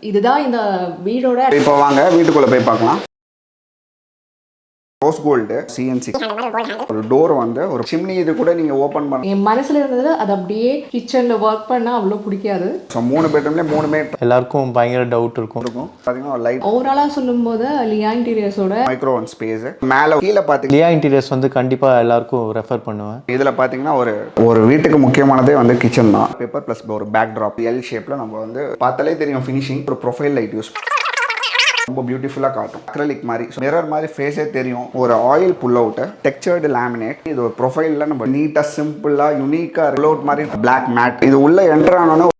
இதுதான் இந்த வீடோட. இப்போ வாங்க வீட்டுக்குள்ள போய் பார்க்கலாம். ரோஸ் கோல்டு சிஎன்சி ஒரு டோர் வந்து ஒரு சிம்னி இது கூட நீங்க ஓபன் பண்ண. என் மனசுல இருந்தது அது அப்படியே கிச்சன்ல ஒர்க் பண்ணா அவ்வளோ பிடிக்காது. ஸோ 3 பெட்ரூம்ல 3 எல்லாருக்கும் பயங்கர டவுட் இருக்கும். பார்த்தீங்கன்னா லைட் ஓவராலா சொல்லும்போது லியா இன்டீரியர்ஸோட மைக்ரோவன் ஸ்பேஸ் மேலே கீழே பார்த்தீங்கன்னா லியா இன்டீரியர்ஸ் வந்து கண்டிப்பா எல்லாருக்கும் ரெஃபர் பண்ணுவேன். இதுல பார்த்தீங்கன்னா ஒரு வீட்டுக்கு முக்கியமானதே வந்து கிச்சன் தான். பேப்பர் ப்ளஸ் ஒரு பேக் ட்ராப் எல் ஷேப்ல நம்ம வந்து பார்த்தாலே தெரியும் ஃபினிஷிங். ஒரு ப்ரொஃபைல் லைட் யூஸ் ரொம்ப பியூட்டிஃபுல்லாக காட்டும். அக்ரலிக் மாதிரி மிரர் மாதிரி ஃபேஸே தெரியும். ஒரு ஆயில் புல் அவுட் டெக்ஸ்சர்டு லேமினேட். இது ஒரு ப்ரொஃபைலில் நம்ம நீட்டாக சிம்பிளாக யூனிக்காக புல் அவுட் மாதிரி பிளாக் மேட். இது உள்ள என்டர் ஆனோன்னு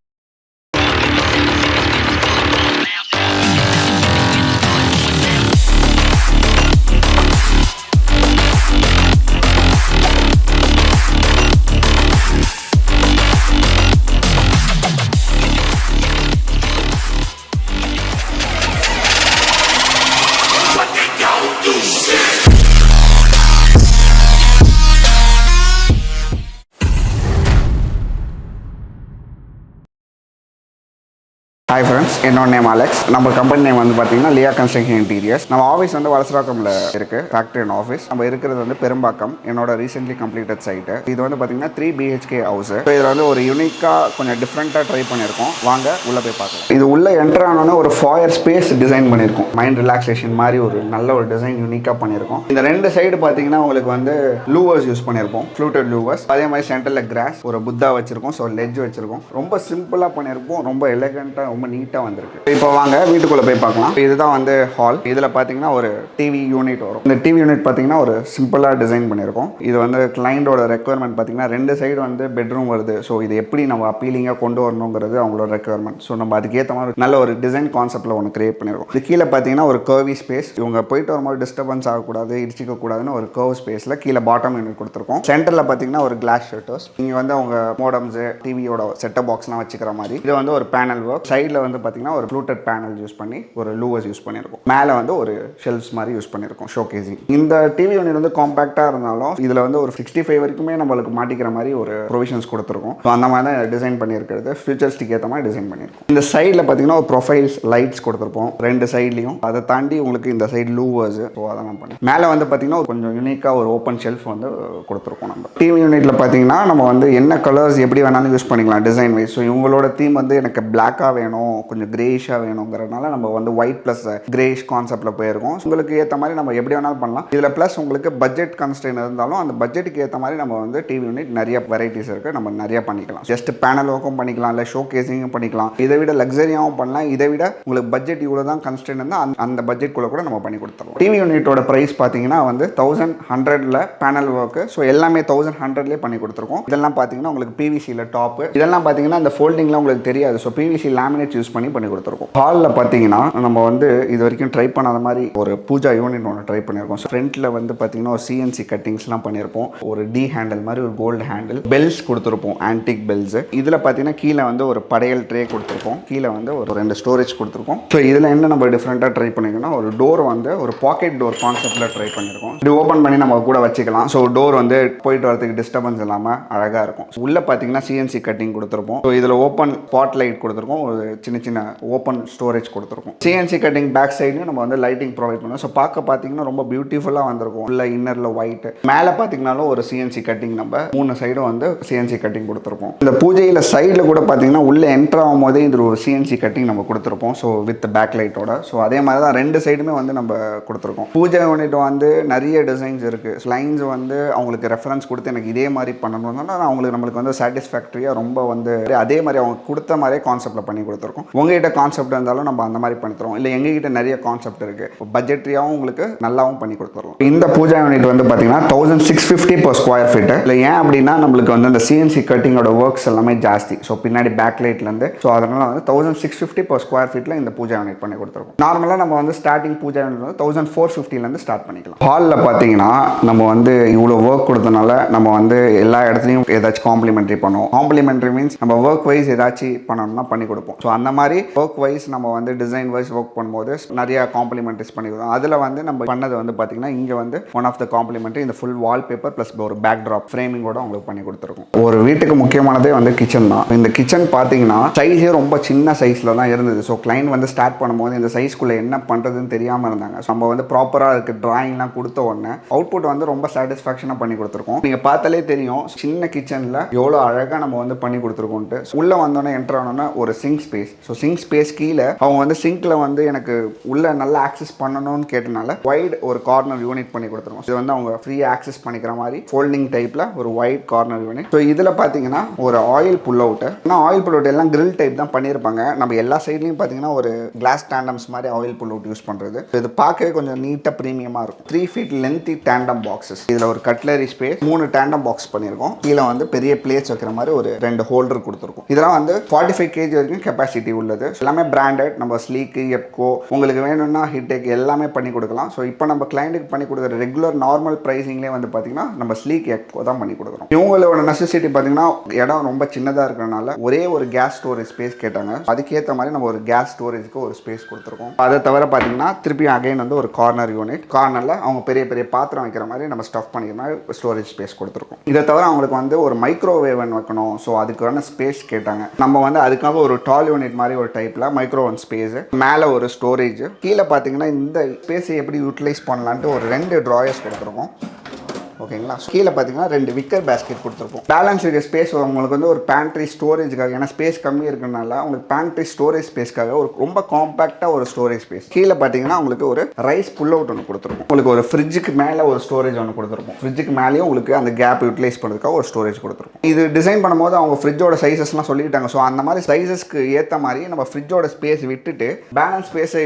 ஹாய் ஃப்ரெண்ட்ஸ், என்னோட நேம் அலெக்ஸ். நம்ம கம்பெனி நேம் வந்து பார்த்தீங்கன்னா லியா கன்ஸ்ட்ரக்ஷன் இன்டீரியர்ஸ். நம்ம ஆஃபீஸ் வந்து வலசராக்கம்ல இருக்கு, ஃபேக்ட்ரி அண்ட் ஆஃபீஸ். நம்ம இருக்கிறது வந்து பெரும்பாக்கம், என்னோட ரீசென்ட்லி கம்ப்ளீட்டட் சைட்டு. இது வந்து பார்த்தீங்கன்னா 3 BHK ஹவுஸ். இதில் வந்து ஒரு யூனிக்காக கொஞ்சம் டிஃப்ரெண்ட்டாக ட்ரை பண்ணியிருக்கோம். வாங்க உள்ள போய் பார்க்கலாம். இது உள்ள என்டர் ஆனோன்னா ஒரு ஃபாயர் ஸ்பேஸ் டிசைன் பண்ணியிருக்கோம். மைண்ட் ரிலாக்ஸேஷன் மாதிரி ஒரு நல்ல ஒரு டிசைன் யூனிக்காக பண்ணியிருக்கோம். இந்த 2 சைடு பார்த்தீங்கன்னா உங்களுக்கு வந்து லூவர்ஸ் யூஸ் பண்ணியிருப்போம், ஃப்ளூட்டட் லூவர்ஸ். அதே மாதிரி சென்டரில் கிராஸ் ஒரு புத்தா வச்சிருக்கோம். ஸோ லெட்ஜ் வச்சிருக்கோம். ரொம்ப சிம்பிளாக பண்ணியிருப்போம், ரொம்ப எலகண்ட்டாக ரொம்ப நீட்டாக வந்திருக்கு. இப்போ வாங்க வீட்டுக்குள்ளே போய் பார்க்கலாம். இதுதான் வந்து ஹால். இதில் பார்த்தீங்கன்னா ஒரு டிவி யூனிட் வரும். இந்த டிவி யூனிட் பார்த்தீங்கன்னா ஒரு சிம்பிளாக டிசைன் பண்ணியிருக்கோம். இது வந்து கிளைண்டோட ரெக்குவயர்மெண்ட் பார்த்தீங்கன்னா 2 சைடு வந்து பெட்ரூம் வருது. ஸோ இது எப்படி நம்ம அப்பீலிங்காக கொண்டு வரணுங்கிறது அவங்களோட ரெக்குவயர்மெண்ட். ஸோ நம்ம அதுக்கேற்ற மாதிரி நல்ல ஒரு டிசைன் கான்செப்டில் ஒன்று கிரியேட் பண்ணியிருக்கோம். இது கீழே பார்த்தீங்கன்னா ஒரு கர்வி ஸ்பேஸ். இவங்க போயிட்டு வரும்போது டிஸ்டர்பன்ஸ் ஆகக்கூடாது, இடிச்சிக்க கூடாதுன்னு ஒரு கர்வ் ஸ்பேஸில் கீழே பாட்டம் யூனிட் கொடுத்துருக்கோம். சென்டரில் பார்த்தீங்கன்னா ஒரு கிளாஸ் ஷட்டர்ஸ். நீங்கள் வந்து அவங்க மோடம்ஸ் டிவியோட செட்டப் பாக்ஸ்லாம் வச்சுக்கிற மாதிரி. இது வந்து ஒரு பேனல் ஒர்க். சைடில் வந்து பார்த்தீங்கன்னா ஒரு ஃப்ளூட்டட் பேனல் யூஸ் பண்ணி ஒரு லூவர்ஸ் யூஸ் பண்ணியிருக்கோம். மேலே வந்து ஒரு ஷெல்ஃப்ஸ் மாதிரி யூஸ் பண்ணியிருக்கோம், ஷோகேசிங். இந்த டிவி யூனிட் வந்து காம்பேக்டாக இருந்தாலும் இதில் வந்து ஒரு 65 வரைக்குமே நம்மளுக்கு மாட்டிக்கிற மாதிரி ஒரு ப்ரொவிஷன்ஸ் கொடுத்துருக்கோம். ஸோ அந்த மாதிரி தான் டிசைன் பண்ணியிருக்கிறது. ஃபியூச்சர்ஸ்டிக் ஏற்ற மாதிரி டிசைன் பண்ணியிருக்கோம். இந்த சைடில் பார்த்தீங்கன்னா ஒரு ப்ரொஃபைல்ஸ் லைட்ஸ் கொடுத்துருப்போம் 2 சைட்லையும். அதை தாண்டி உங்களுக்கு இந்த சைடு லூவர்ஸ். ஸோ அதெல்லாம் பண்ணி மேலே வந்து பார்த்தீங்கன்னா கொஞ்சம் யூனிக்காக ஒரு ஓப்பன் ஷெல்ஃப் வந்து கொடுத்துருக்கோம். நம்ம டிவி யூனிட்டில் பார்த்தீங்கன்னா நம்ம வந்து என்ன கலர்ஸ் எப்படி வேணாலும் யூஸ் பண்ணிக்கலாம் டிசைன் வைஸ். ஸோ இவங்களோட தீம் வந்து எனக்கு பிளாக்காக வேணும், கொஞ்சம் கிரேஷாக வேணுங்கிறதுனால நம்ம வந்து ஒயிட் ப்ளஸ் கிரேஷ் கான்செப்டில் போயிருக்கோம். உங்களுக்கு ஏற்ற மாதிரி நம்ம எப்படி வேணாலும் பண்ணலாம். இதில் ப்ளஸ் உங்களுக்கு பட்ஜெட் கன்ஸ்ட்ரெயின் இருந்தாலும் அந்த பட்ஜெட்டுக்கு ஏற்ற மாதிரி நம்ம வந்து டிவி யூனிட் நிறைய வெரைட்டிஸ் இருக்குது, நம்ம நிறைய பண்ணிக்கலாம். ஜஸ்ட் பேனல் ஒர்க்கும் பண்ணிக்கலாம், இல்லை ஷோ கேசிங்கும் பண்ணிக்கலாம். இதை விட லக்ஸரியாகவும் பண்ணலாம். இதை விட உங்களுக்கு பட்ஜெட் இவ்வளோ தான் கன்ஸ்ட்ரெயின் இருந்தால் அந்த பட்ஜெட்குள்ளே கூட நம்ம பண்ணி கொடுத்துருவோம். டிவி யூனிட்டோட ப்ரைஸ் பார்த்தீங்கன்னா வந்து 1100 பேனல் ஒர்க்கு. ஸோ எல்லாமே 1100 பண்ணி கொடுத்துருக்கோம். இதெல்லாம் பார்த்தீங்கன்னா உங்களுக்கு பிவிசியில் டாப்பு. இதெல்லாம் பார்த்தீங்கன்னா இந்த ஃபோல்டிங்லாம் உங்களுக்கு தெரியாது. ஸோ பிவிசி லேமினேட் யூஸ் பண்ணி கொடுத்துருக்கோம். ஹாலில் பார்த்தீங்கன்னா நம்ம வந்து இது வரைக்கும் ட்ரை பண்ணாத மாதிரி ஒரு பூஜா யூனிட் ஒன்று ட்ரை பண்ணியிருக்கோம். ஃப்ரண்ட்டில் வந்து பார்த்தீங்கன்னா ஒரு சிஎன்சி கட்டிங்ஸ்லாம் பண்ணியிருப்போம். ஒரு டி ஹேண்டில் மாதிரி ஒரு கோல்டு ஹேண்டில், பெல்ஸ் கொடுத்துருப்போம், ஆன்டிக் பெல்ஸ். இதில் பார்த்தீங்கன்னா கீழே வந்து ஒரு படையல் ட்ரே கொடுத்துருப்போம். கீழே வந்து ஒரு 2 ஸ்டோரேஜ் கொடுத்துருக்கோம். ஸோ இதில் என்ன நம்ம டிஃப்ரெண்ட்டாக ட்ரை பண்ணியிருக்கோம்னா ஒரு டோர் வந்து ஒரு பாக்கெட் டோர் கான்செப்டில் ட்ரை பண்ணியிருக்கோம். இது ஓப்பன் பண்ணி நம்ம கூட வச்சுக்கலாம். ஸோ டோர் வந்து போயிட்டு வரதுக்கு டிஸ்டர்பன்ஸ் இல்லாமல் அழகாக இருக்கும். உள்ளே பார்த்தீங்கன்னா சிஎன்சி கட்டிங் கொடுத்துருப்போம். ஸோ இதில் ஓப்பன் ஸ்பாட் லைட் கொடுத்துருக்கோம். ஒரு சின்ன சின்ன ஓப்பன் ஸ்டோரேஜ் கொடுத்துருக்கோம். சிஎன்சி கட்டிங் பேக் சைட்லையும் நம்ம வந்து லைட்டிங் ப்ரொவைட் பண்ணுவோம். ஸோ பார்த்தீங்கன்னா ரொம்ப பியூட்டிஃபுல்லாக வந்திருக்கும். உள்ள இன்னரில் ஒயிட், மேலே பார்த்தீங்கன்னாலும் ஒரு சிஎன்சி கட்டிங் நம்ம 3 சைடும் வந்து சிஎன்சி கட்டிங் கொடுத்துருப்போம். இந்த பூஜையில் சைடில் கூட பார்த்தீங்கன்னா உள்ளே என்ட்ரு ஆகும் போதே இது ஒரு சிஎன்சி கட்டிங் நம்ம கொடுத்துருப்போம். ஸோ வித் பேக் லைட்டோட. ஸோ அதே மாதிரி தான் 2 சைடுமே வந்து நம்ம கொடுத்துருக்கோம். பூஜை யூனிட் வந்து நிறைய டிசைன்ஸ் இருக்குது. லைன்ஸ் வந்து அவங்களுக்கு ரெஃபரன்ஸ் கொடுத்து எனக்கு இதே மாதிரி பண்ணணும்னா நம்மளுக்கு வந்து சாட்டிஸ்ஃபேக்டரியாக ரொம்ப வந்து அதே மாதிரி அவங்க கொடுத்த மாதிரியே கான்செப்டில் பண்ணி கொடுத்துருக்கோம். உங்ககிட்ட கான்செப்ட் இருந்தாலும் நம்ம அந்த மாதிரி பண்ணி தரோம். இல்லை எங்ககிட்ட நிறைய கான்செப்ட் இருக்குது, பட்ஜெட்ரியாகவும் உங்களுக்கு நல்லாவும் பண்ணி கொடுத்துருவோம். இந்த பூஜா யூனிட் வந்து பார்த்தீங்கன்னா 1650 per square feet. இல்லை ஏன் அப்படின்னா நம்மளுக்கு வந்து அந்த சிஎன்சி கட்டிங்கோட ஒர்க்ஸ் எல்லாமே ஜாஸ்தி. ஸோ பின்னாடி பேக் லைட்லேருந்து. ஸோ அதனால வந்து 1650 per square feet இந்த பூஜா யூனிட் பண்ணி கொடுத்துருக்கோம். நார்மலாக நம்ம வந்து ஸ்டார்டிங் பூஜா யூனிட் வந்து 1450 ஸ்டார்ட் பண்ணிக்கலாம். ஹாலில் பார்த்தீங்கன்னா நம்ம வந்து இவ்வளோ ஒர்க் கொடுத்தனால நம்ம வந்து எல்லா இடத்துலையும் ஏதாச்சும் காம்ப்ளிமெண்ட்ரி பண்ணுவோம். காம்ப்ளிமெண்ட்ரி மீன்ஸ் நம்ம ஒர்க் வைஸ் ஏதாச்சும் பண்ணணும்னா பண்ணி கொடுப்போம். ஸோ அந்த மாதிரி ஒர்க் வைஸ் நம்ம வந்து டிசைன் வைஸ் ஒர்க் பண்ணும்போது நிறைய காம்ப்ளிமெண்ட்ரிஸ் பண்ணிக்கிறோம். அதில் வந்து நம்ம பண்ணது வந்து பார்த்தீங்கன்னா இங்கே வந்து ஒன் ஆஃப் த காம்ப்ளிமெண்ட்ரி இந்த ஃபுல் வால் பேப்பர் ப்ளஸ் ஒரு பேக் ட்ராப் ஃப்ரேமிங்கோட உங்களுக்கு பண்ணி கொடுத்துருக்கோம். ஒரு வீட்டுக்கு முக்கியமானதே வந்து கிச்சன் தான். இந்த கிச்சன் பார்த்தீங்கன்னா சைஸே ரொம்ப சின்ன சைஸில் தான் இருந்தது. ஸோ கிளைண்ட் வந்து ஸ்டார்ட் பண்ணும்போது இந்த சைஸ்க்குள்ளே என்ன பண்ணுறதுன்னு தெரியாமல் இருந்தாங்க. ஸோ நம்ம வந்து ப்ராப்பராக அதுக்கு ட்ராயிங்லாம் கொடுத்த உடனே அவுட்புட் வந்து ரொம்ப சாட்டிஸ்ஃபேக்ஷனாக பண்ணி கொடுத்துருக்கோம். நீங்கள் பார்த்தாலே தெரியும் சின்ன கிச்சனில் எவ்வளோ அழகாக நம்ம வந்து பண்ணி கொடுத்துருக்கோன்ட்டு. உள்ளே வந்தோடனே என்ட்ரு ஆனோன்னா ஒரு sink space. So sink space கீழே அவங்க வந்து சிங்க்கில் வந்து எனக்கு உள்ளே நல்லா ஆக்சஸ் பண்ணணும்னு கேட்டனால வைட் ஒரு கார்னர் யூனிட் பண்ணி கொடுத்துருக்கோம். இது வந்து அவங்க ஃப்ரீயாக ஆக்சஸ் பண்ணிக்கிற மாதிரி ஃபோல்டிங் டைப்பில் ஒரு வைட் கார்னர் யூனிட். ஸோ இதில் பார்த்தீங்கன்னா ஒரு ஆயில் புல் அவுட்டு. ஆனால் ஆயில் புல் அவுட் எல்லாம் கிரில் டைப் தான் பண்ணியிருப்பாங்க. நம்ம எல்லா சைட்லையும் பார்த்தீங்கன்னா ஒரு கிளாஸ் டேண்டம்ஸ் மாதிரி ஆயில் புல் அவுட் யூஸ் பண்ணுறது. இது பார்க்கவே கொஞ்சம் நீட்டாக ப்ரீமியமாக இருக்கும். 3 feet லென்த்தி டேண்டம் பாக்ஸஸ். இதில் ஒரு கட்லரி ஸ்பேஸ் 3 டேண்டம் பாக்ஸ் பண்ணியிருக்கோம். கீழே வந்து பெரிய பிளேட்ஸ் வைக்கிற மாதிரி ஒரு 2 ஹோல்டர் கொடுத்துருக்கும். இதெல்லாம் வந்து 45 kg வரைக்கும் கெப்பாசிட்டி உள்ளது. எல்லாமே பிராண்டட். நம்ம ஸ்லீக்கு, எப்கோ, உங்களுக்கு வேணும்னா ஹிட்டேக் எல்லாமே பண்ணி கொடுக்கலாம். ஸோ இப்போ நம்ம கிளைண்ட்டுக்கு பண்ணி கொடுக்குற ரெகுலர் நார்மல் ப்ரைஸிங்லேயே வந்து பார்த்தீங்கன்னா நம்ம ஸ்லீக் எப்கோ தான் பண்ணி கொடுக்குறோம். இவங்களோட நெசசிட்டி பார்த்தீங்கன்னா இடம் ரொம்ப சின்னதாக இருக்கிறனால ஒரே ஒரு கேஸ் ஸ்டோரேஜ் ஸ்பேஸ் கேட்டாங்க. அதுக்கேற்ற மாதிரி நம்ம ஒரு கேஸ் ஸ்டோரேஜ்க்கு ஒரு ஸ்பேஸ் கொடுத்துருக்கோம். அதை தவிர பார்த்தீங்கன்னா திருப்பி அகைன் வந்து ஒரு கார்னர் யூனிட். கார்னரில் அவங்க பெரிய பெரிய பாத்திரம் வைக்கிற மாதிரி நம்ம ஸ்டஃப் பண்ணிக்கிற மாதிரி ஸ்டோரேஜ் ஸ்பேஸ் கொடுத்துருக்கோம். இதை தவிர அவங்களுக்கு வந்து ஒரு மைக்ரோவேவன் வைக்கணும். ஸோ அதுக்கான ஸ்பேஸ் கேட்டாங்க. நம்ம வந்து அதுக்காக ஒரு டால் யூனிட் மாதிரி ஒரு டைப்பில் மைக்ரோவன் ஸ்பேஸ், மேலே ஒரு ஸ்டோரேஜ், கீழே பார்த்தீங்கன்னா இந்த ஸ்பேஸை எப்படி யூட்டிலைஸ் பண்ணலான்ட்டு ஒரு 2 ட்ராயர்ஸ் கொடுத்துருக்கோம். ஓகேங்களா. கீழே பார்த்தீங்கன்னா 2 விக்கர் பேஸ்கெட் கொடுத்துருக்கோம். பேலன்ஸ் இருக்க ஸ்பேஸ் உங்களுக்கு வந்து ஒரு பேண்ட்ரி ஸ்டோரேஜ்க்காக, ஏன்னா ஸ்பேஸ் கம்மி இருக்கிறனால உங்களுக்கு பேண்ட்ரி ஸ்டோரேஜ் ஸ்பேஸ்க்காக ஒரு ரொம்ப காம்பாக்டாக ஒரு ஸ்டோரேஜ் ஸ்பேஸ். கீழே பார்த்தீங்கன்னா உங்களுக்கு ஒரு ரைஸ் புல் அவுட் ஒன்று கொடுத்துருக்கும். உங்களுக்கு ஒரு ஃப்ரிட்ஜுக்கு மேலே ஒரு ஸ்டோரேஜ் ஒன்று கொடுத்துருக்கும். ஃப்ரிட்ஜுக்கு மேலேயும் உங்களுக்கு அந்த கேப் யூட்டிலைஸ் பண்ணுறதுக்காக ஒரு ஸ்டோரேஜ் கொடுத்துருக்கும். இது டிசைன் பண்ணும்போது அவங்க ஃப்ரிட்ஜோட சைஸஸ்லாம் சொல்லிட்டாங்க. ஸோ அந்த மாதிரி சைஸஸ்க்கு ஏற்ற மாதிரி நம்ம ஃப்ரிட்ஜோட ஸ்பேஸ் விட்டுட்டு பேலன்ஸ் ஸ்பேஸை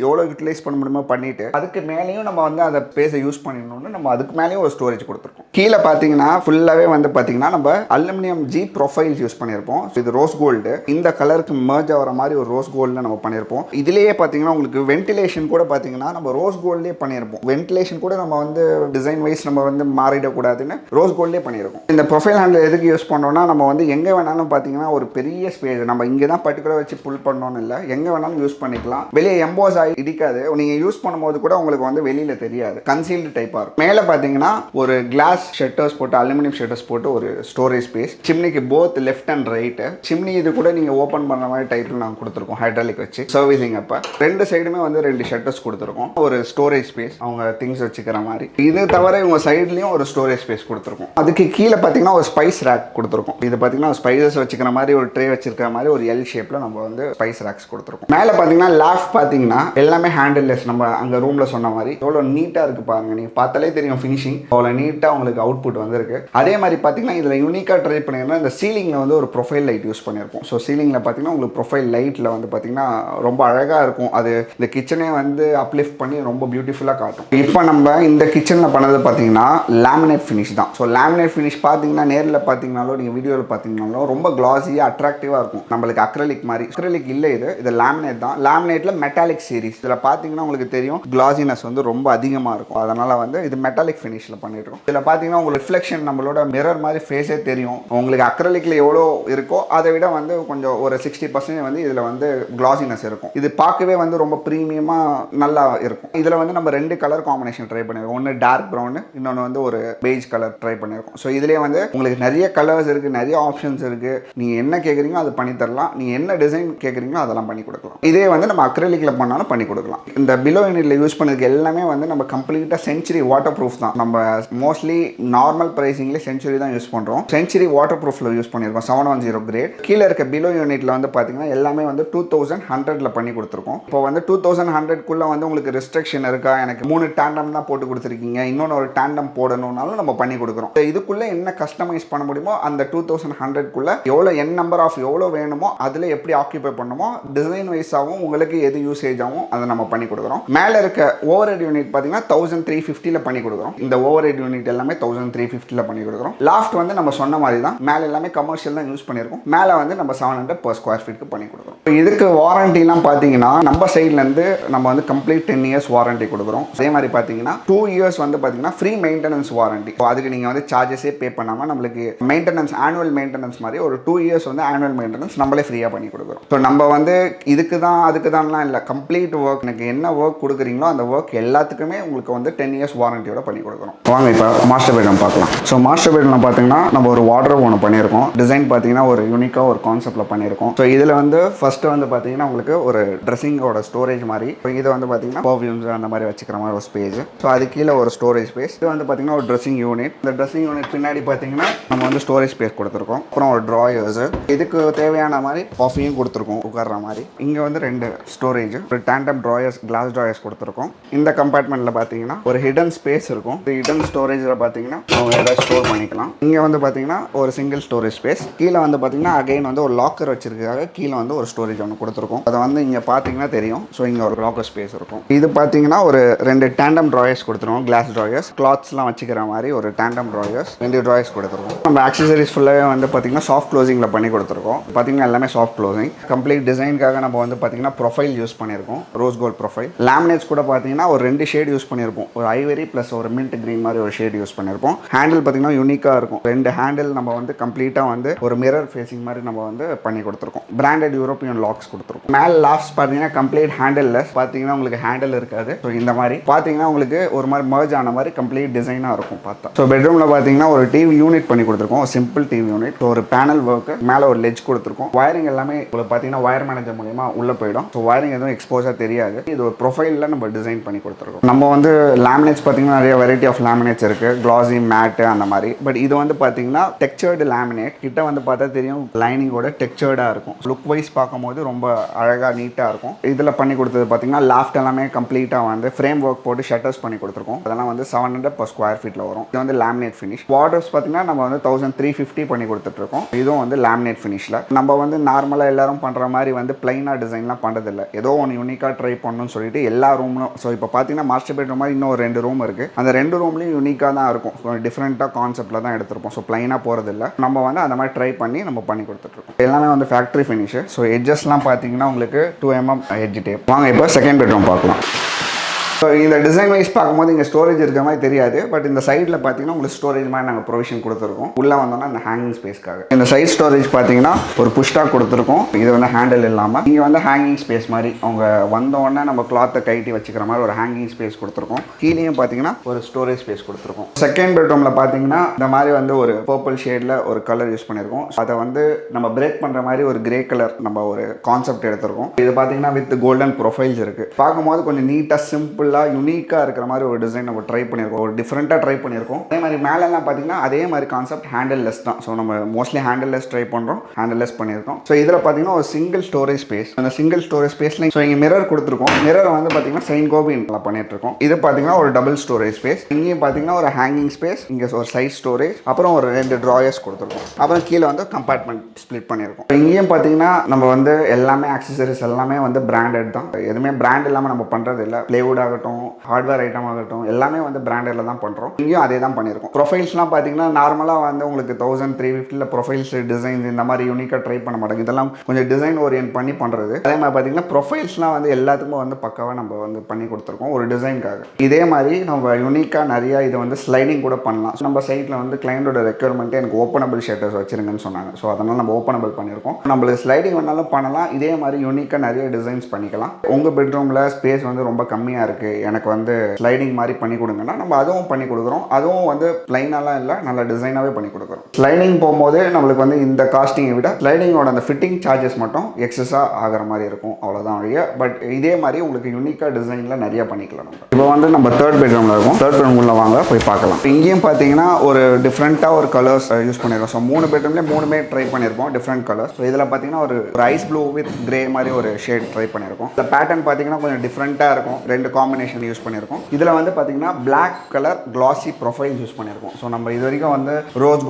எவ்வளோ யூட்டிலைஸ் பண்ண முடியுமோ பண்ணிட்டு அதுக்கு மேலேயும் நம்ம வந்து அந்த ஸ்பேஸை யூஸ் பண்ணிடணும்னு நம்ம அதுக்கு மேலேயும் ஒரு ஸ்டோரேஜ் கொடுத்துருக்கோம். கீழே பார்த்தீங்கன்னா ஃபுல்லாகவே வந்து பார்த்தீங்கன்னா நம்ம அலுமினியம் ஜி ப்ரொஃபைல்ஸ் யூஸ் பண்ணியிருப்போம். இது ரோஸ் கோல்டு. இந்த கலருக்கு மர்ஜ் ஆகிற மாதிரி ஒரு ரோஸ் கோல்டில் நம்ம பண்ணியிருப்போம். இதுலேயே பார்த்தீங்கன்னா உங்களுக்கு வென்டிலேஷன் கூட பார்த்தீங்கன்னா நம்ம ரோஸ் கோல்ட்லேயே பண்ணியிருப்போம். வென்டிலேஷன் கூட நம்ம வந்து டிசைன் வைஸ் நம்ம வந்து மாறிடக்கூடாதுன்னு ரோஸ் கோல்ட்லேயே பண்ணியிருக்கோம். இந்த ப்ரொஃபைல் ஹேண்டில் எதுக்கு யூஸ் பண்ணோம்னா நம்ம வந்து எங்கே வேணாலும் பார்த்தீங்கன்னா ஒரு பெரிய ஸ்பேஸ் நம்ம இங்கே தான் பர்டிகுலர் வச்சு புல் பண்ணணும்னு இல்லை, எங்கே வேணாலும் யூஸ் பண்ணிக்கலாம். வெளியே எம்போஸ் ஆகி இடிக்காது. நீங்கள் யூஸ் பண்ணும்போது கூட உங்களுக்கு வந்து வெளியில் தெரியாது. கன்சீல்டு டைப்பாக இருக்கும். மேலே பார்த்தீங்கன்னா ஒரு கிளாஸ் ஷட்டர்ஸ் போட்டு அலுமினியம் ஷட்டர்ஸ் போட்டு ஒரு ஸ்டோரேஜ் ஸ்பேஸ். சிம்னிக்கு both left and right. Chimney இது கூட நீங்க ஓபன் பண்ற மாதிரி டைப்ல நாங்கள் கொடுத்துருக்கோம். ஹைட்ராலிக் வச்சு சர்வீசிங் அப்ப 2 சைடுமே வந்து 2 ஷட்டர்ஸ் கொடுத்துருக்கோம். ஒரு ஸ்டோரேஜ் ஸ்பேஸ் அவங்க திங்ஸ் வச்சுக்கிற மாதிரி. இது தவிர இவங்க சைட்லயும் ஒரு ஸ்டோரேஜ் ஸ்பேஸ் கொடுத்துருக்கோம். அதுக்கு கீழே பார்த்தீங்கன்னா ஒரு ஸ்பைஸ் ரேக் கொடுத்துருக்கோம். இது பார்த்தீங்கன்னா ஸ்பைசஸ் வச்சுக்கிற மாதிரி ஒரு ட்ரே வச்சிருக்கிற மாதிரி ஒரு எல் ஷேப்ல நம்ம வந்து ஸ்பைஸ் ரேக்ஸ் கொடுத்துருக்கோம். மேலே பார்த்தீங்கன்னா லாஃப்ட் பார்த்தீங்கன்னா எல்லாமே ஹேண்டில்லெஸ். நம்ம அங்கே ரூம்ல சொன்ன மாதிரி எவ்வளோ நீட்டா இருக்கு பாருங்க. நீங்க பார்த்தாலே தெரியும் ஃபினிஷிங் அவ்வளோ நீட்டா உங்களுக்கு அவுட்புட் வந்திருக்கு. அதே மாதிரி பார்த்தீங்கன்னா இதில் யூனிக்காக ட்ரை பண்ணியிருந்தா இந்த சீலிங்கில் வந்து ஒரு ப்ரொஃபைல் லைட் யூஸ் பண்ணியிருப்போம். ஸோ சீலிங்கில் பார்த்தீங்கன்னா உங்களுக்கு ப்ரொஃபைல் லைட்டில் வந்து பார்த்தீங்கன்னா ரொம்ப அழகாக இருக்கும். அது இந்த கிச்சனே வந்து அப்லிஃப்ட் பண்ணி ரொம்ப பியூட்டிஃபுல்லாக காட்டும். இப்போ நம்ம இந்த கிச்சனில் பண்ணது பார்த்தீங்கன்னா லேமினேட் ஃபினிஷ் தான். ஸோ லேமினேட் ஃபினிஷ் பார்த்தீங்கன்னா நேரில் பார்த்தீங்கனாலும் நீங்கள் வீடியோவில் பார்த்தீங்கனாலும் ரொம்ப கிளாஸியாக அட்ராக்டிவாக இருக்கும். நம்மளுக்கு அக்ரலிக் மாதிரி. அக்ரலிக் இல்லை, இது லேமினேட் தான். லேமினேட்டில் மெட்டாலிக் சீரிஸ். இதில் பார்த்தீங்கன்னா உங்களுக்கு தெரியும் கிளாஸினஸ் வந்து ரொம்ப அதிகமாக இருக்கும். அதனால் வந்து இது மெட்டாலிக் ஃபினிஷில் பண்ணிட்டுருக்கோம். இதில் பார்த்தீங்கன்னா உங்களுக்கு ரிஃப்ளெக்ஷன் நம்மளோட மிரர் மாதிரி ஃபேஸே தெரியும். உங்களுக்கு அக்ரலிக்ல எவ்வளோ இருக்கோ அதை விட வந்து கொஞ்சம் ஒரு 60% வந்து இதில் வந்து கிளாஸினஸ் இருக்கும். இது பார்க்கவே வந்து ரொம்ப ப்ரீமியமாக நல்லா இருக்கும். இதில் வந்து நம்ம 2 கலர் காம்பினேஷன் ட்ரை பண்ணியிருக்கோம். ஒன்று டார்க் ப்ரௌன், இன்னொன்று வந்து ஒரு பெய்ஜ் கலர் ட்ரை பண்ணியிருக்கோம். ஸோ இதுலேயே வந்து உங்களுக்கு நிறைய கலர்ஸ் இருக்குது, நிறைய ஆப்ஷன்ஸ் இருக்குது. நீங்கள் என்ன கேட்குறீங்களோ அது பண்ணி தரலாம். நீங்கள் என்ன டிசைன் கேட்குறீங்களோ அதெல்லாம் பண்ணி கொடுக்கலாம். இதே வந்து நம்ம அக்ரலிக்ல பண்ணாலும் பண்ணி கொடுக்கலாம். இந்த பிலோ யூனிட்ல யூஸ் பண்ணதுக்கு எல்லாமே வந்து நம்ம கம்ப்ளீட்டாக சென்ச்சுரி வாட்டர் ப்ரூஃப் தான். நம்ம மோஸ்ட்லி நார்மல் ப்ரைஸிங்லேயே சென்ச்சுரி தான் யூஸ் பண்ணுறோம். சென்ச்சுரி வாட்டர் ப்ரூஃபில் யூஸ் பண்ணியிருக்கோம் 710 கிரேட். கீழே இருக்க பிலோ யூனிட்ல வந்து பார்த்தீங்கன்னா எல்லாமே வந்து 2100 பண்ணி கொடுத்துருக்கோம். இப்போ வந்து 2100 வந்து உங்களுக்கு ரெஸ்ட்ரிக்ஷன் இருக்கா, எனக்கு 3 டேண்டம் தான் போட்டு கொடுத்துருக்கீங்க, இன்னொன்று ஒரு டேண்டம் போடணும்னாலும் நம்ம பண்ணி கொடுக்குறோம். இதுக்குள்ளே என்ன கஸ்டமைஸ் பண்ண முடியுமோ அந்த 2100 எவ்வளோ நம்பர் ஆஃப் எவ்வளோ வேணுமோ அதில் எப்படி ஆக்கியூபை பண்ணுமோ டிசைன் வைஸாகவும் உங்களுக்கு எது யூசேஜ் ஆகும் அதை நம்ம பண்ணி கொடுக்குறோம். மேலே இருக்க ஓவர் ஹெட் யூனிட் பார்த்தீங்கன்னா 1350 பண்ணி கொடுக்குறோம். இந்த ஓவர் ஹெட் யூனிட் யூனிட் எல்லாமே 1350 பண்ணி கொடுக்குறோம். லாஃப்ட் வந்து நம்ம சொன்ன மாதிரி தான், மேலே எல்லாமே கமர்ஷியல் தான் யூஸ் பண்ணியிருக்கோம். மேலே வந்து நம்ம 700 per square feet பண்ணி கொடுக்குறோம். இதுக்கு வாரண்டிலாம் பார்த்தீங்கன்னா நம்ம சைட்லேருந்து நம்ம வந்து கம்ப்ளீட் 10 years வாரண்டி கொடுக்குறோம். அதே மாதிரி பார்த்தீங்கன்னா 2 years வந்து பார்த்தீங்கன்னா ஃப்ரீ மெயின்டெனன்ஸ் வாரண்டி. அதுக்கு நீங்கள் வந்து சார்ஜஸே பே பண்ணாமல் நம்மளுக்கு மெயின்டெனன்ஸ் ஆனுவல் மெயின்டெனன்ஸ் மாதிரி ஒரு 2 years வந்து ஆனுவல் மெயின்டெனன்ஸ் நம்மளே ஃப்ரீயாக பண்ணி கொடுக்குறோம். ஸோ நம்ம வந்து இதுக்கு தான் அதுக்கு தான்லாம் இல்லை, கம்ப்ளீட் ஒர்க் எனக்கு என்ன ஒர்க் கொடுக்குறீங்களோ அந்த ஒர்க் எல்லாத்துக்குமே உங்களுக்கு வந்து 10 years வாரண்டியோட பண்ணி கொடுக்குறோம். வாங்க இப்போ மாஸ்டர் பெட்ரூம் பார்க்கலாம். ஸோ மாஸ்டர் பெட்ரூம் பார்த்தீங்கன்னா நம்ம ஒரு வார்ட்ரோப் ஒன்று பண்ணியிருக்கோம். டிசைன் பார்த்தீங்கன்னா ஒரு யூனிக்காக ஒரு கான்செப்ட்டில் பண்ணியிருக்கோம். ஸோ இதில் வந்து ஃபஸ்ட்டு வந்து பார்த்தீங்கன்னா உங்களுக்கு ஒரு ட்ரெஸ்ஸிங்கோட ஸ்டோரேஜ் மாதிரி, இப்போ இது வந்து பார்த்தீங்கன்னா பர்ஃப்யூம்ஸ் அந்த மாதிரி வச்சுக்கிற மாதிரி ஒரு ஸ்பேஸ். ஸோ அது கீழே ஒரு ஸ்டோரேஜ் ஸ்பேஸ். இது வந்து பார்த்தீங்கன்னா ஒரு ட்ரெஸ்ஸிங் யூனிட். இந்த ட்ரெஸ்ஸிங் யூனிட் பின்னாடி பார்த்தீங்கன்னா நம்ம வந்து ஸ்டோரேஜ் ஸ்பேஸ் கொடுத்துருக்கோம். அப்புறம் ஒரு ட்ராயர்ஸ், இதுக்கு தேவையான மாதிரி காஃபியும் கொடுத்துருக்கோம் உட்கார்ற மாதிரி. இங்கே வந்து 2 ஸ்டோரேஜ், ஒரு டேண்டம் ட்ராயர்ஸ், கிளாஸ் ட்ராயர்ஸ் கொடுத்துருக்கோம். இந்த கம்பார்ட்மெண்ட்டில் பார்த்தீங்கன்னா ஒரு ஹிடன் ஸ்பேஸ் இருக்கும். இந்த ஹிடன் ஸ்டோரேஜில் பார்த்தீங்கன்னா அவங்க எதாவது ஸ்டோர் பண்ணிக்கலாம். இங்கே வந்து பார்த்தீங்கன்னா ஒரு சிங்கிள் ஸ்டோரேஜ் ஸ்பேஸ். கீழே வந்து பார்த்தீங்கன்னா அகைன் வந்து ஒரு லாக்கர் வச்சிருக்காங்க. கீழே வந்து ஒரு ஸ்டோரேஜ் ஒன்று கொடுத்துருக்கோம். அதை வந்து இங்கே பார்த்தீங்கன்னா தெரியும். ஸோ இங்கே ஒரு லாக்கர் ஸ்பேஸ் இருக்கும். இது பார்த்தீங்கன்னா ஒரு 2 டேண்டம் ட்ராயர்ஸ் கொடுத்துருவோம், கிளாஸ் ட்ராயர்ஸ், கிளாத்ஸ்லாம் வச்சுக்கிற மாதிரி ஒரு டேண்டம் ட்ராயர்ஸ், 2 ட்ராயர்ஸ் கொடுத்துருக்கோம். நம்ம ஆக்சசரிஸ் ஃபுல்லாகவே வந்து பார்த்தீங்கன்னா சாஃப்ட் க்ளோசிங்கில் பண்ணி கொடுத்துருக்கோம். பார்த்தீங்கன்னா எல்லாமே சாஃப்ட் க்ளோசிங். கம்ப்ளீட் டிசைனுக்காக நம்ம வந்து பார்த்தீங்கன்னா ப்ரொஃபைல் யூஸ் பண்ணியிருக்கோம், ரோஸ் கோல்ட் ப்ரொஃபைல். லேமினேட்ஸ் கூட பார்த்தீங்கன்னா ஒரு 2 ஷேட் யூஸ் பண்ணியிருப்போம், ஒரு ஐவரி ப்ளஸ் ஒரு மின்ட் கிரீன் மாதிரி ஒரு ஷேட் யூஸ் பண்ணியிருப்போம். ஹேண்டில் பார்த்தீங்கன்னா யூனிக்காக இருக்கும். 2 ஹேண்டில் நம்ம வந்து கம்ப்ளீட்டாக வந்து ஒரு மிரர் ஃபேஸிங் மாதிரி நம்ம வந்து பண்ணி கொடுத்துருக்கோம். பிராண்டட் யூரோப்பியன் லாக்ஸ் கொடுத்துருக்கோம். மேல் லாஃப்ட்ஸ் பார்த்தீங்கன்னா கம்ப்ளீட் ஹேண்டில்லெஸ். பார்த்தீங்கன்னா உங்களுக்கு ஹேண்டில் இருக்காது. ஸோ இந்த மாதிரி பார்த்தீங்கன்னா உங்களுக்கு ஒரு மாதிரி மர்ஜ் ஆன மாதிரி கம்ப்ளீட் டிசைனாக இருக்கும் பார்த்தா. ஸோ பெட்ரூமில் பார்த்தீங்கன்னா ஒரு டிவி யூனிட் பண்ணி கொடுத்துருக்கோம், ஒரு சிம்பிள் டிவி யூனிட். ஒரு பேனல் ஒர்க்கு, மேலே ஒரு லெட்ஜ் கொடுத்துருக்கோம். வயரிங் எல்லாமே உங்களுக்கு பார்த்தீங்கன்னா வயர் மேனேஜர் மூலியமா உள்ளே போயிடும். ஸோ வயரிங் எதுவும் எக்ஸ்போஸாக தெரியாது. இது ஒரு ப்ரொஃபைலில் நம்ம டிசைன் பண்ணி கொடுத்துருக்கோம். நம்ம வந்து லேமினேட்ஸ் பார்த்தீங்கன்னா நிறைய வெரைட்டி ஆஃப் லேமினேட்ஸ் இருக்குது, கிளாசி, மேட்டு அந்த மாதிரி. பட் இது வந்து பார்த்தீங்கன்னா டெக்ஸ்சர்டு லேமினேட். கிட்ட வந்து பார்த்தா தெரியும் லைனிங்கோட டெக்ஸ்சர்டாக இருக்கும். லுக் வைஸ் பார்க்கும்போது ரொம்ப அழகாக நீட்டாக இருக்கும். இதில் பண்ணி கொடுத்தது பார்த்தீங்கன்னா லாஃப்ட் எல்லாமே கம்ப்ளீட்டாக வந்து ஃப்ரேம் ஒர்க் போட்டு ஷட்டர்ஸ் பண்ணி கொடுத்துருக்கோம். அதெல்லாம் வந்து 700 per square feet வரும். இது வந்து லேமினேட் ஃபினிஷ். வார்ட்ரோப்ஸ் பார்த்தீங்கன்னா நம்ம வந்து 1350 பண்ணி கொடுத்துட்ருக்கோம். இதுவும் வந்து லேமினேட் ஃபினிஷில். நம்ம வந்து நார்மலாக எல்லாரும் பண்ணுற மாதிரி வந்து பிளைனாக டிசைன்லாம் பண்ணுறதில்ல. ஏதோ ஒன்று யூனிக்காக ட்ரை பண்ணணும்னு சொல்லிட்டு எல்லா ரூம்லும். ஸோ இப்போ பார்த்தீங்கன்னா மாஸ்டர் பெட்ரூம் மாதிரி இன்னும் 2 ரூம் இருக்குது. அந்த 2 ரூம்லையும் யூனிக்காக தான் இருக்கும். ஸோ டிஃப்ரெண்ட்டாக கான்செப்ட்டில் தான் எடுத்திருப்போம். ஸோ பிளைனாக போகிறதில்ல. நம்ம வந்து அந்த மாதிரி ட்ரை பண்ணி நம்ம பண்ணி கொடுத்துட்ருக்கோம். எல்லாமே வந்து ஃபேக்ட்ரி ஃபினிஷ். ஸோ எட்ஜஸ்லாம் பார்த்தீங்கன்னா உங்களுக்கு 2 mm எட்ஜ் டேப். வாங்க இப்போ செகண்ட் பெட்ரூம் பார்க்கலாம். ஸோ இந்த டிசைன் வைஸ் பார்க்கும்போது இங்கே ஸ்டோரேஜ் இருக்கிற மாதிரி தெரியாது. பட் இந்த சைடில் பார்த்தீங்கன்னா உங்களுக்கு ஸ்டோரேஜ் மாதிரி நாங்கள் ப்ரொவிஷன் கொடுத்துருக்கோம். உள்ளே வந்தோம்னா இந்த ஹேங்கிங் ஸ்பேஸ்க்காக இந்த சைட் ஸ்டோரேஜ் பார்த்தீங்கன்னா ஒரு புஷ்டாக் கொடுத்துருக்கோம். இது வந்து ஹேண்டில் இல்லாமல் இங்கே வந்து ஹேங்கிங் ஸ்பேஸ் மாதிரி அவங்க வந்தோடனே நம்ம கிளாத்தை கைட்டி வச்சுக்கிற மாதிரி ஒரு ஹேங்கிங் ஸ்பேஸ் கொடுத்துருக்கோம். கீழேயும் பார்த்தீங்கன்னா ஒரு ஸ்டோரேஜ் ஸ்பேஸ் கொடுத்துருக்கோம். செகண்ட் பெட்ரூமில் பார்த்தீங்கன்னா இந்த மாதிரி வந்து ஒரு பர்பிள் ஷேடில் ஒரு கலர் யூஸ் பண்ணியிருக்கோம். அதை வந்து நம்ம பிரேக் பண்ணுற மாதிரி ஒரு கிரே கலர் நம்ம ஒரு கான்செப்ட் எடுத்திருக்கோம். இது பார்த்தீங்கன்னா வித் கோல்டன் ப்ரொஃபைல்ஸ் இருக்குது. பார்க்கும்போது கொஞ்சம் நீட்டாக சிம்பிள் யூனிக்காக இருக்கிற மாதிரி ஒரு டிசைன் நம்ம ட்ரை பண்ணியிருக்கோம், ஒரு டிஃப்ரெண்ட்டாக ட்ரை பண்ணியிருக்கோம். அதே மாதிரி மேலெல்லாம் பார்த்தீங்கன்னா அதே மாதிரி கான்செப்ட் ஹேண்டில்லெஸ் தான். ஸோ நம்ம மோஸ்ட்லி ஹேண்டில்லெஸ் ட்ரை பண்ணுறோம், ஹேண்டில்லெஸ் பண்ணியிருக்கோம். ஸோ இதில் பார்த்தீங்கன்னா ஒரு சிங்கிள் ஸ்டோரேஜ் ஸ்பேஸ். அந்த சிங்கிள் ஸ்டோரேஜ் ஸ்பேஸில் ஸோ இங்கே மிரர் கொடுத்துருக்கோம். மிரர் வந்து பார்த்தீங்கன்னா செயின்ட் கோபின்ல பண்ணிட்டு இருக்கோம். இது பார்த்தீங்கன்னா ஒரு டபுள் ஸ்டோரேஜ் ஸ்பேஸ். இங்கேயும் பார்த்தீங்கன்னா ஒரு ஹேங்கிங் ஸ்பேஸ், இங்கே ஒரு சைட் ஸ்டோரேஜ், அப்புறம் ஒரு 2 ட்ராயர்ஸ் கொடுத்துருக்கோம். அப்புறம் கீழே வந்து கம்பார்ட்மெண்ட் ஸ்ப்ளிட் பண்ணியிருக்கோம். இங்கேயும் பார்த்தீங்கன்னா நம்ம வந்து எல்லாமே ஆக்சசரிஸ் எல்லாமே வந்து பிராண்டட் தான். எதுவுமே பிராண்ட் இல்லாமல் நம்ம பண்ணுறது இல்லை. பிளேவுட் ஆகட்டும், ஹார்ட்வேர் ஐட்டம் ஆகட்டும், எல்லாமே வந்து பிராண்டடில் தான் பண்ணுறோம். இங்கேயும் அதே தான் பண்ணியிருக்கோம். ப்ரொஃபைல்ஸ்லாம் பார்த்தீங்கன்னா நார்மலாக வந்து உங்களுக்கு 1350 ப்ரொஃபைல்ஸ் டிசைன்ஸ் இந்த மாதிரி யூனிக்காக ட்ரை பண்ண மாட்டாங்க. இதெல்லாம் கொஞ்சம் டிசைன் ஓரியன்ட் பண்ணி பண்ணுறது. அதே மாதிரி பார்த்தீங்கன்னா ப்ரொஃபைல்ஸ்லாம் வந்து எல்லாத்துக்கும் வந்து பக்காவாக நம்ம வந்து பண்ணி கொடுத்துருக்கோம் ஒரு டிசைனுக்காக. இதே மாதிரி நம்ம யூனிக்காக நிறையா இது வந்து ஸ்லைடிங் கூட பண்ணலாம். நம்ம சைட்டில் வந்து கிளைண்டோட ரெக்யர்மெண்ட்டே எனக்கு ஓப்பனபிள் ஷட்டர்ஸ் வச்சிருங்கன்னு சொன்னாங்க. ஸோ அதனால் நம்ம ஓப்பனபிள் பண்ணியிருக்கோம். நம்மளுக்கு ஸ்லைடிங் வேணாலும் பண்ணலாம். இதே மாதிரி யூனிக்காக நிறைய டிசைன்ஸ் பண்ணிக்கலாம். உங்கள் பெட்ரூமில் ஸ்பேஸ் வந்து ரொம்ப கம்மியாக இருக்குது, எனக்கு வந்து ஸ்லைடிங் மாதிரி பண்ணி கொடுங்கன்னா நம்ம அதுவும் பண்ணி கொடுக்குறோம். அதுவும் வந்து பிளைனாலாம் இல்லை, நல்ல டிசைனாகவே பண்ணி கொடுக்குறோம். ஸ்லைடிங் போகும்போது நம்மளுக்கு வந்து இந்த காஸ்டிங்கை விட ஸ்லைடிங்கோட அந்த ஃபிட்டிங் சார்ஜஸ் மட்டும் எக்ஸஸாக ஆகிற மாதிரி இருக்கும், அவ்வளோதான் வழியா. பட் இதே மாதிரி உங்களுக்கு யூனிக்காக டிசைனில் நிறைய பண்ணிக்கலாம். நம்ம இப்போ வந்து நம்ம தேர்ட் பெட்ரூமில் இருக்கும். தேர்ட் பெட்ரூமில் வாங்க போய் பார்க்கலாம். இங்கேயும் பார்த்தீங்கன்னா ஒரு டிஃப்ரெண்ட்டாக ஒரு கலர்ஸ் யூஸ் பண்ணியிருக்கோம். ஸோ 3 பெட்ரூம்லேயே 3மே ட்ரை பண்ணியிருக்கோம் டிஃப்ரெண்ட் கலர்ஸ். ஸோ இதில் பார்த்தீங்கன்னா ஒரு ஐஸ் ப்ளூ வித் கிரே மாதிரி ஒரு ஷேட் ட்ரை பண்ணியிருக்கோம். இந்த பேட்டர்ன் பார்த்தீங்கன்னா கொஞ்சம் டிஃப்ரெண்ட்டாக இருக்கும். 2 காம்பினேஷன் காம்பினேஷன் யூஸ் பண்ணியிருக்கோம். இதில் வந்து பார்த்தீங்கன்னா பிளாக் கலர் கிளாசி ப்ரொஃபைல் யூஸ் பண்ணியிருக்கோம். ஸோ நம்ம இது வரைக்கும் வந்து ரோஸ்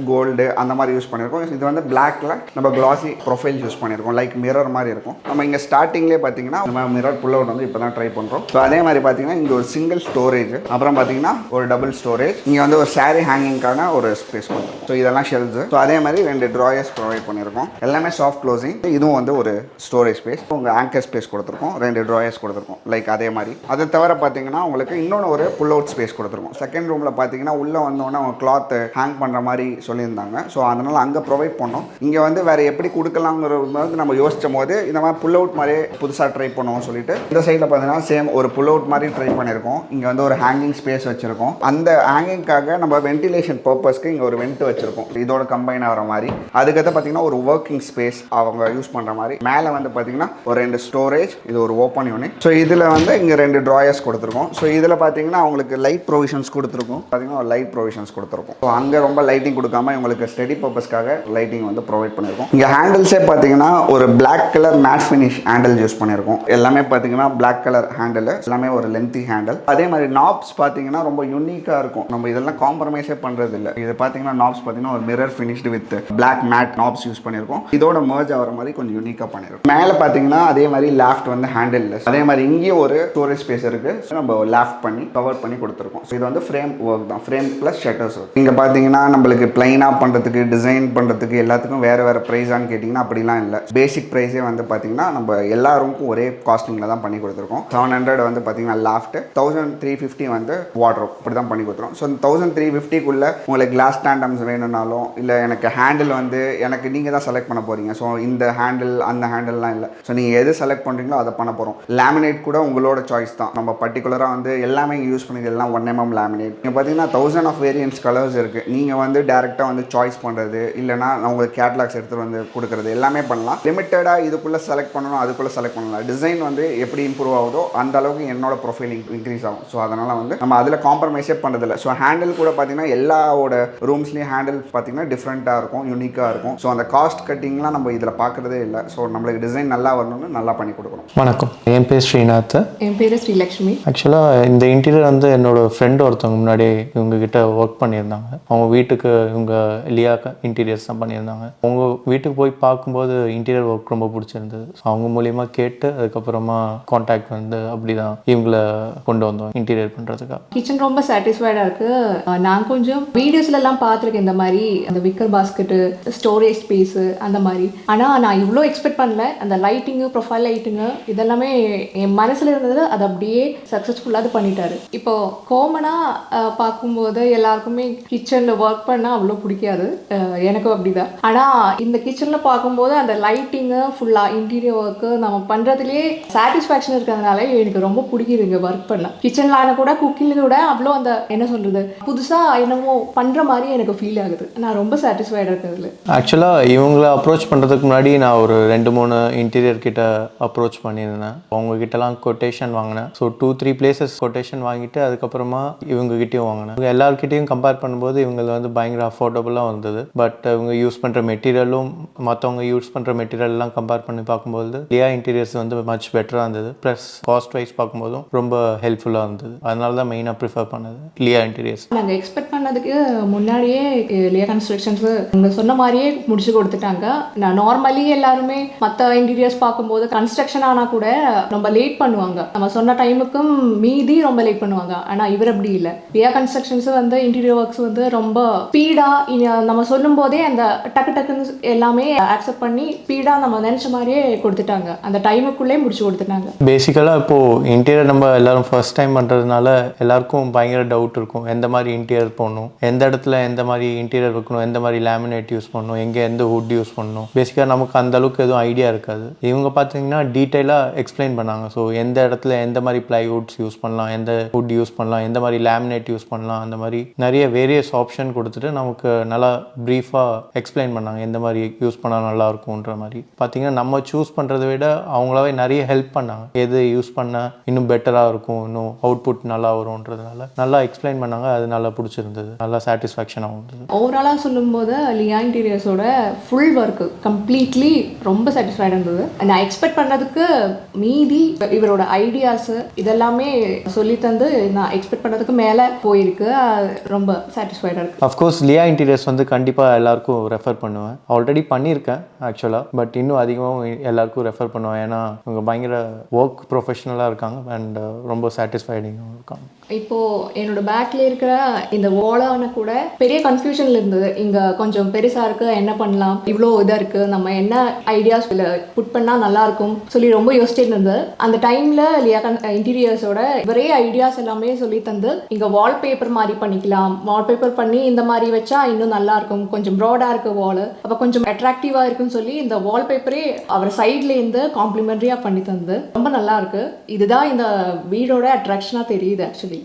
கோல்டு அந்த மாதிரி யூஸ் பண்ணியிருக்கோம். இது வந்து பிளாக்ல நம்ம கிளாசி ப்ரொஃபைல் யூஸ் பண்ணியிருக்கோம். லைக் மிரர் மாதிரி இருக்கும். நம்ம இங்கே ஸ்டார்டிங்லேயே பார்த்தீங்கன்னா நம்ம மிரர் புல் அவுட் வந்து இப்போ தான் ட்ரை பண்ணுறோம். ஸோ அதே மாதிரி பார்த்தீங்கன்னா இங்கே ஒரு சிங்கிள் ஸ்டோரேஜ், அப்புறம் பார்த்தீங்கன்னா ஒரு டபுள் ஸ்டோரேஜ், இங்கே வந்து ஒரு சாரீ ஹேங்கிங்கான ஒரு ஸ்பேஸ் கொடுத்துருக்கோம். ஸோ இதெல்லாம் ஷெல்ஸ். ஸோ அதே மாதிரி 2 ட்ராயர்ஸ் ப்ரொவைட் பண்ணியிருக்கோம். எல்லாமே சாஃப்ட் க்ளோசிங். இதுவும் வந்து ஒரு ஸ்டோரேஜ் ஸ்பேஸ், உங்கள் ஆங்கர் ஸ்பேஸ் கொடுத்துருக்கோம். 2 ட்ராயர்ஸ் கொடுத்துருக்கோம். லைக் அதே மாதிரி அதை தவிர பார்த்தீங்கன்னா உங்களுக்கு இன்னொன்று ஒரு புல் அவுட் ஸ்பேஸ் கொடுத்துருக்கோம். செகண்ட் ரூமில் பார்த்தீங்கன்னா உள்ளே வந்தோடனே அவங்க கிளாத் ஹேங் பண்ணுற மாதிரி சொல்லியிருந்தாங்க. ஸோ அதனால் அங்கே ப்ரொவைட் பண்ணோம். இங்கே வந்து வேறு எப்படி கொடுக்கலாங்கிறது வந்து நம்ம யோசிச்சும் போது இந்த மாதிரி புல் அவுட் மாதிரியே புதுசாக ட்ரை பண்ணுவோம் சொல்லிட்டு இந்த சைடில் பார்த்தீங்கன்னா சேம் ஒரு புல் அவுட் மாதிரி ட்ரை பண்ணியிருக்கோம். இங்கே வந்து ஒரு ஹேங்கிங் ஸ்பேஸ் வச்சுருக்கோம். அந்த ஹேங்கிங்காக நம்ம வென்டிலேஷன் பர்பஸ்க்கு இங்கே ஒரு வெண்ட் வச்சுருக்கோம், இதோட கம்பைன் ஆகிற மாதிரி. அதுக்கடுத்து பார்த்தீங்கன்னா ஒரு ஒர்க்கிங் ஸ்பேஸ் அவங்க யூஸ் பண்ணுற மாதிரி. மேலே வந்து பார்த்தீங்கன்னா ஒரு 2 ஸ்டோரேஜ், இது ஒரு ஓப்பன் யூனிட். ஸோ இதில் வந்து இங்கே 2 ட்ராயர்ஸ் கொடுத்துருக்கோம். ஸோ இதில் பார்த்தீங்கன்னா அவங்களுக்கு லைட் ப்ரொவிஷன்ஸ் கொடுத்துருக்கோம். பார்த்தீங்கன்னா ஒரு லைட் ப்ரொவிஷன்ஸ் கொடுத்துருக்கோம். ஸோ அங்கே ரொம்ப லைட்டிங் கொடுக்காம இவங்களுக்கு ஸ்டடி பர்பஸ்க்காக லைட்டிங் வந்து ப்ரொவைட் பண்ணியிருக்கோம். இங்கே ஹேண்டில்ஸே பார்த்தீங்கன்னா ஒரு black colour matte finish handle use பண்ணியிருக்கோம். எல்லாமே பார்த்தீங்கன்னா பிளாக் கலர் ஹேண்டில், எல்லாமே ஒரு லென்த்தி ஹேண்டில். அதே மாதிரி நாப்ஸ் பார்த்தீங்கன்னா ரொம்ப யூனிக்காக இருக்கும். நம்ம இதெல்லாம் காம்ப்ரமைஸே பண்ணுறது இல்லை. இது பார்த்தீங்கன்னா நாப்ஸ் பார்த்தீங்கன்னா ஒரு mirror finished with black matte knobs use பண்ணியிருக்கோம். இதோட மர்ஜ் ஆகிற மாதிரி கொஞ்சம் யூனிக்காக பண்ணியிருக்கோம். மேலே பார்த்தீங்கன்னா அதே மாதிரி லேஃப்ட் வந்து ஹேண்டில் லெஸ். அதே மாதிரி இங்கேயும் ஒரு ஸ்டோரேஜ் ஸ்பேஸ் இருக்குது. ஸோ நம்ம லேஃப்ட் பண்ணி கவர் பண்ணி கொடுத்துருக்கோம். ஸோ இது வந்து ஃப்ரேம் ஒர்க் தான், ஃப்ரேம் ப்ளஸ் ஷட்டர்ஸ் ஒர்க். இங்கே பார்த்தீங்கன்னா நம்மளுக்கு பிளைனாக பண்ணுறதுக்கு, டிசைன் பண்ணுறதுக்கு எல்லாத்துக்கும் வேறு வேறு ப்ரைஸான்னு கேட்டிங்கன்னா அப்படிலாம் இல்லை. பேசிக் ப்ரைஸே வந்து பார்த்தீங்கன்னா நம்ம எல்லாருக்கும் ஒரே காஸ்டிங்கில் தான் பண்ணி கொடுத்துருக்கோம். 700 வந்து பார்த்தீங்கன்னா லாஃப்ட், 1350 வந்து வார்ட்ரோப், அப்படி தான் பண்ணி கொடுத்துருவோம். ஸோ 1350க்குள்ளே உங்களுக்கு கிளாஸ் ஸ்டாண்டம்ஸ் வேணும்னாலும், இல்லை எனக்கு ஹேண்டில் வந்து எனக்கு நீங்கள் தான் செலக்ட் பண்ண போகிறீங்க. ஸோ இந்த ஹேண்டில் அந்த ஹேண்டில்லாம் இல்லை. ஸோ நீங்கள் எது செலக்ட் பண்ணுறீங்களோ அதை பண்ண போகிறோம். லேமினேட் கூட உங்களோட சாய்ஸ் தான். நம்ம பர்டிகுலராக வந்து எல்லாமே யூஸ் பண்ணி எல்லாம் 1mm லேமினேட். இங்கே பார்த்தீங்கன்னா 1000 ஆஃப் வேரியன்ஸ் கலர்ஸ் இருக்குது. நீங்கள் வந்து டேரெக்டாக வந்து சாய்ஸ் பண்ணுறது, இல்லைனா உங்களுக்கு கேட்லாக்ஸ் எடுத்துகிட்டு வந்து கொடுக்குறது எல்லாமே பண்ணலாம். லிமிட்டடாக இதுக்குள்ளே செலக்ட் பண்ணணும், அதுக்குள்ளே செலக்ட் பண்ணலாம். டிசைன் வந்து எப்படி இம்ப்ரூவ் ஆகுதோ அந்த அளவுக்கு என்னோட ப்ரொஃபைல் இன்க்ரீஸ் ஆகும். ஸோ அதனால் வந்து நம்ம அதில் காம்ப்ரமைஸே பண்ணுறதில்ல. ஸோ ஹேண்டில் கூட பார்த்தீங்கன்னா எல்லாவோட ரூம்ஸ்லேயும் ஹேண்டில் பார்த்தீங்கன்னா டிஃப்ரெண்ட்டாக இருக்கும், யூனிக்காக இருக்கும். ஸோ அந்த காஸ்ட் கட்டிங்லாம் நம்ம இதில் பார்க்குறதே இல்லை. ஸோ நம்மளுக்கு டிசைன் நல்லா வரணும்னு நல்லா பண்ணி கொடுக்கணும். வணக்கம், என் பேர் ஸ்ரீநாத். என் பேர் ஸ்ரீலக்ஷ்மி. ஆக்சுவலாக இந்த இன்டீரியர் வந்து என்னோட ஃப்ரெண்ட் ஒருத்தவங்க முன்னாடி இவங்ககிட்ட ஒர்க் பண்ணியிருந்தாங்க. அவங்க வீட்டுக்கு இவங்க லியா இன்டீரியர்ஸ் தான் பண்ணியிருந்தாங்க. அவங்க வீட்டுக்கு போய் பார்க்கும்போது இன்டீரியர் ஒர்க் ரொம்ப பிடிச்சிருந்தது. ஸோ அவங்க மூலியமாக கேட்டு அதுக்கப்புறமா கான்டாக்ட் வந்து அப்படி தான் இவங்களை கொண்டு வந்தோம் இன்டீரியர் பண்ணுறதுக்காக. கிச்சன் ரொம்ப சாட்டிஸ்ஃபைடாக இருக்குது. நான் கொஞ்சம் வீடியோஸ்லாம் பார்த்துருக்கேன் இந்த மாதிரி அந்த விக்கர் பாஸ்கெட்டு, ஸ்டோரேஜ் ஸ்பேஸு அந்த மாதிரி. ஆனால் நான் இவ்வளோ எக்ஸ்பெக்ட் பண்ணல. அந்த லைட்டிங்கு, ப்ரொஃபைல் லைட்டிங்கு இதெல்லாமே என் மனசில் இருந்தது. அதை அப்படியே சக்ஸஸ்ஃபுல்லாக அது பண்ணிட்டாரு. இப்போ காமனாக பார்க்கும்போது எல்லாருக்குமே கிச்சனில் ஒர்க் பண்ணால் அவ்வளோ பிடிக்காது. எனக்கும் அப்படிதான். ஆனால் இந்த கிச்சனில் பார்க்கும்போது அந்த லைட்டிங்கு ஃபுல்லாக இன்டீரியர் ஒர்க்கு நம்ம பண்ணுறதுலேயே சாட்டிஸ்ஃபேக்ஷன் இருக்கிறதுனால எனக்கு ரொம்ப பிடிக்குதுங்க ஒர்க் பண்ண. கிச்சனில் ஆனால் கூட குக்கிங்கில் கூட அவ்வளோ அந்த என்ன சொல்கிறது புதுசாக என்னமோ பண்ணுற மாதிரி எனக்கு ஃபீல் ஆகுது. நான் ரொம்ப சாட்டிஸ்ஃபைடாக இருக்கிறதுல. ஆக்சுவலாக இவங்களை அப்ரோச் பண்ணுறதுக்கு முன்னாடி நான் ஒரு 2-3 இன்டீரியர் கிட்ட அப்ரோச் பண்ணியிருந்தேன். அவங்கக்கிட்டலாம் கொட்டேஷன் வாங்கினேன். ஸோ 2-3 பிளேசஸ் கொட்டேஷன் வாங்கிட்டு அதுக்கப்புறமா இவங்ககிட்டயும் வாங்கினேன். இவங்க எல்லாருக்கிட்டையும் கம்பேர் பண்ணும்போது இவங்க வந்து பயங்கர அஃபோர்டபுளாக வந்தது. பட் இவங்க யூஸ் பண்ணுற மெட்டீரியலும் மற்றவங்க யூஸ் பண்ணுற மெட்டீரியல்லாம் கம்பேர் பண்ணி பார்க்கும்போது லியா இன்டீரியர்ஸ் வந்து மச் பெட்டராக இருந்தது. ப்ளஸ் காஸ்ட் வைஸ் பார்க்கும்போதும் ரொம்ப ஹெல்ப்ஃபுல்லாக இருந்தது. அதனால தான் மெயினாக ப்ரிஃபர் பண்ணது லியா இன்டீரியர்ஸ். நாங்கள் எக்ஸ்பெக்ட் பண்ணதுக்கு முன்னாடியே லியா கன்ஸ்ட்ரக்ஷன்ஸ் நீங்கள் சொன்ன மாதிரியே முடிச்சு கொடுத்துட்டாங்க. நான் நார்மலி எல்லாருமே மற்ற இன்டீரியர்ஸ் பார்க்கும்போது கன்ஸ்ட்ரக்ஷன் ஆனால் கூட ரொம்ப லேட் பண்ணுவாங்க. நம்ம சொன்ன டைமுக்கும் மீதி ரொம்ப லேட் பண்ணுவாங்க. ஆனால் இவர் அப்படி இல்லை. லியா கன்ஸ்ட்ரக்ஷன்ஸ் வந்து இன்டீரியர் ஒர்க்ஸ் வந்து ரொம்ப ஸ்பீடாக நம்ம சொல்லும் போதே அந்த டக்கு டக்குன்னு எல்லாமே அக்செப்ட் பண்ணி ஸ்பீடாக நம்ம நினச்ச மாதிரியே கொடுத்துட்டாங்க. அந்த டைமுக்குள்ளே முடிச்சு கொடுத்துட்டாங்க. பேசிக்கலாக இப்போது இன்டீரியர் நம்ம எல்லாரும் ஃபர்ஸ்ட் டைம் பண்ணுறதுனால எல்லாருக்கும் பயங்கர டவுட் இருக்கும். எந்த மாதிரி இன்டீரியர் போடணும், எந்த இடத்துல எந்த மாதிரி இன்டீரியர் வைக்கணும், எந்த மாதிரி லேமினேட் யூஸ் பண்ணணும், எங்கே எந்த வுட் யூஸ் பண்ணணும். பேசிக்காக நமக்கு அந்த அளவுக்கு எதுவும் ஐடியா இருக்காது. இவங்க பார்த்தீங்கன்னா டீட்டெயிலாக எக்ஸ்பிளைன் பண்ணாங்க. ஸோ எந்த இடத்துல எந்த மாதிரி ப்ளைவுட்ஸ் யூஸ் பண்ணலாம், எந்த வுட் யூஸ் பண்ணலாம், எந்த மாதிரி லேமினேட் யூஸ் பண்ணலாம், அந்த மாதிரி நிறைய வேரியஸ் ஆப்ஷன் கொடுத்துட்டு நமக்கு நல்லா ப்ரீஃபாக எக்ஸ்பிளைன் பண்ணாங்க எந்த மாதிரி யூஸ் பண்ணால் நல்லா இருக்கும்ன்ற மாதிரி. பார்த்தீங்கன்னா நம்ம சூஸ் பண்ணுறதை விட அவங்களாவே நிறைய ஹெல்ப் பண்ணாங்க. எது யூஸ் பண்ண இன்னும் பெட்டராக இருக்கும், இன்னும் அவுட்புட் நல்லா வரும்ன்றதுனால நல்லா எக்ஸ்பிளைன் பண்ணாங்க. அது நல்லா பிடிச்சிருந்தது, நல்லா சாட்டிஸ்ஃபேக்ஷனாக இருந்தது. ஓவராலாக சொல்லும்போது லியா இன்டீரியர்ஸோட ஃபுல் ஒர்க்கு கம்ப்ளீட்லி ரொம்ப சாட்டிஸ்ஃபைடாக இருந்தது. நான் எக்ஸ்பெக்ட் பண்ணுறதுக்கு மீதி இவரோட ஐடியாஸு இதெல்லாமே சொல்லி தந்து நான் எக்ஸ்பெக்ட் பண்ணதுக்கு மேலே போயிருக்கு. ரொம்ப சாட்டிஸ்ஃபைடாக இருக்குது. அஃப்கோர்ஸ் லியா இன்டீரியர்ஸ் வந்து கண்டிப்பாக எல்லாருக்கும் ரெஃபர் பண்ணுவேன். ஆல்ரெடி பண்ணியிருக்கேன் ஆக்சுவலாக, பட் இன்னும் அதிகமாக எல்லாருக்கும் ரெஃபர் பண்ணுவேன். ஏன்னா அவங்க பயங்கர ஒர்க் ப்ரொஃபஷனலாக இருக்காங்க அண்ட் ரொம்ப சாட்டிஸ்ஃபைடிங்காகவும் இருக்காங்க. இப்போது என்னோட பேக்கில் இருக்கிற இந்த வாலான கூட பெரிய கன்ஃபியூஷனில் இருந்தது. இங்கே கொஞ்சம் பெருசாக இருக்குது, என்ன பண்ணலாம், இவ்வளோ இதாக இருக்குது, நம்ம என்ன ஐடியாஸ் புட் பண்ணால் நல்லாயிருக்கும் சொல்லி ரொம்ப யோசிச்சுட்டு இருந்தது. அந்த டைமில் லியா இன்டீரியர்ஸோட ஒரே ஐடியாஸ் எல்லாமே சொல்லி தந்து இங்கே வால்பேப்பர் மாதிரி பண்ணிக்கலாம், வால்பேப்பர் பண்ணி இந்த மாதிரி வச்சா இன்னும் நல்லாயிருக்கும், கொஞ்சம் ப்ராடாக இருக்குது வால், அப்போ கொஞ்சம் அட்ராக்டிவாக இருக்குன்னு சொல்லி இந்த வால்பேப்பரே அவர் சைட்லேருந்து காம்ப்ளிமெண்ட்ரியாக பண்ணி தந்து ரொம்ப நல்லா இருக்கு. இதுதான் இந்த வீடோட அட்ராக்ஷனாக தெரியுது ஆக்சுவலி.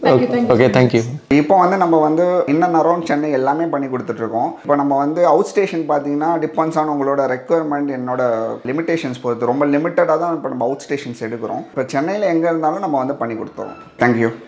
Okay, thank you. இப்போ வந்து நம்ம வந்து இன்னும் அரௌண்ட் சென்னை எல்லாமே பண்ணி கொடுத்துட்ருக்கோம். இப்போ நம்ம வந்து அவுட் ஸ்டேஷன் பார்த்தீங்கன்னா டிபெண்ட்ஸ் ஆன் உங்களோட ரெக்குயர்மெண்ட், என்னோட லிமிடேஷன்ஸ் பொறுத்து ரொம்ப லிமிட்டடாக தான் இப்போ நம்ம அவுட் ஸ்டேஷன்ஸ் எடுக்கிறோம். இப்போ சென்னையில் எங்கே இருந்தாலும் நம்ம வந்து பண்ணி கொடுத்துறோம். தேங்க்யூ.